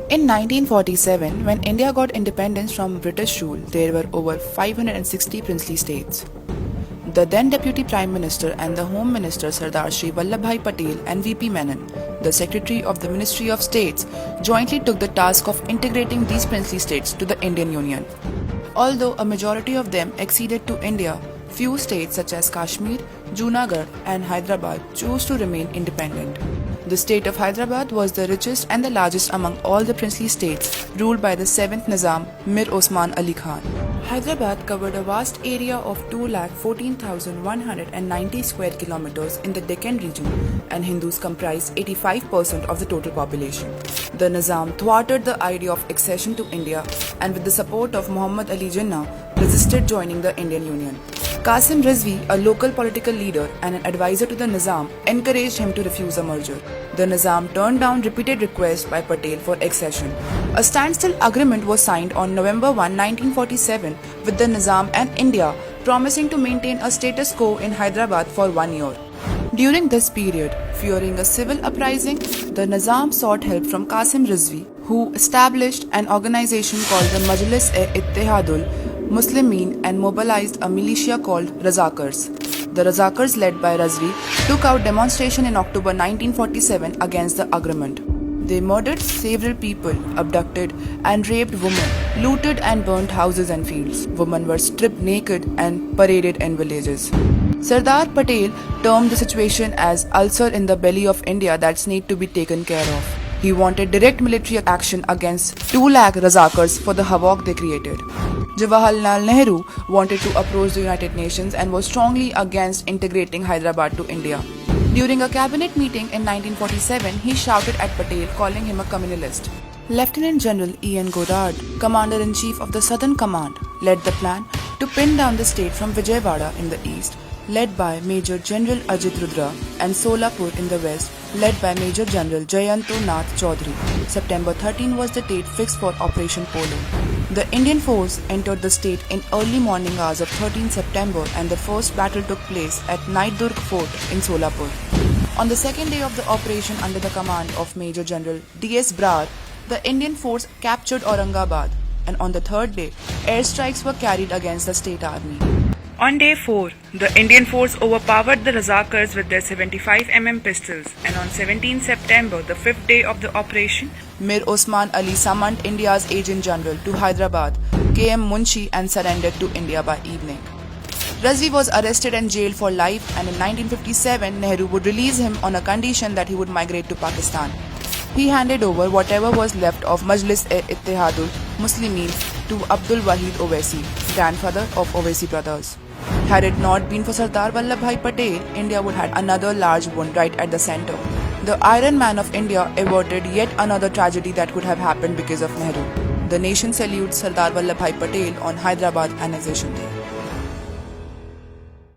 In 1947, when India got independence from British rule, there were over 560 princely states. The then Deputy Prime Minister and the Home Minister Sardar Shri Vallabhbhai Patel and VP Menon, the Secretary of the Ministry of States, jointly took the task of integrating these princely states to the Indian Union. Although a majority of them acceded to India, few states such as Kashmir, Junagadh and Hyderabad chose to remain independent. The state of Hyderabad was the richest and the largest among all the princely states ruled by the 7th Nizam Mir Osman Ali Khan. Hyderabad covered a vast area of 2,14,190 square kilometers in the Deccan region, and Hindus comprised 85% of the total population. The Nizam thwarted the idea of accession to India and with the support of Muhammad Ali Jinnah resisted joining the Indian Union. Qasim Rizvi, a local political leader and an advisor to the Nizam, encouraged him to refuse a merger. The Nizam turned down repeated requests by Patel for accession. A standstill agreement was signed on November 1, 1947 with the Nizam and India, promising to maintain a status quo in Hyderabad for 1 year. During this period, fearing a civil uprising, the Nizam sought help from Qasim Rizvi, who established an organization called the Majlis-e-Ittehadul Muslimin and mobilized a militia called Razakars. The Razakars, led by Rizvi, took out demonstration in October 1947 against the agreement. They murdered several people, abducted and raped women, looted and burnt houses and fields. Women were stripped naked and paraded in villages. Sardar Patel termed the situation as ulcer in the belly of India that need to be taken care of. He wanted direct military action against 2 lakh Razakars for the havoc they created. Jawaharlal Nehru wanted to approach the United Nations and was strongly against integrating Hyderabad to India. During a cabinet meeting in 1947, he shouted at Patel, calling him a communist. Lieutenant General E.N. Godard, Commander-in-Chief of the Southern Command, led the plan to pin down the state from Vijayawada in the east, led by Major General Ajit Rudra, and Solapur in the west, led by Major General Jayanto Nath Chaudhary. September 13 was the date fixed for Operation Polo. The Indian force entered the state in early morning hours of 13 September and the first battle took place at Naidurg Fort in Solapur. On the second day of the operation under the command of Major General D.S. Brar, the Indian force captured Aurangabad, and on the third day, airstrikes were carried against the state army. On day 4, the Indian force overpowered the Razakars with their 75mm pistols, and on 17 September, the 5th day of the operation, Mir Osman Ali summoned India's Agent General to Hyderabad, K.M. Munshi, and surrendered to India by evening. Rizvi was arrested and jailed for life, and in 1957, Nehru would release him on a condition that he would migrate to Pakistan. He handed over whatever was left of Majlis-e-Ittehadul Muslimin to Abdul Wahid Owaisi, grandfather of Owaisi brothers. Had it not been for Sardar Vallabhbhai Patel, India would have had another large wound right at the center. The Iron Man of India averted yet another tragedy that could have happened because of Nehru. The nation salutes Sardar Vallabhbhai Patel on Hyderabad Annexation Day.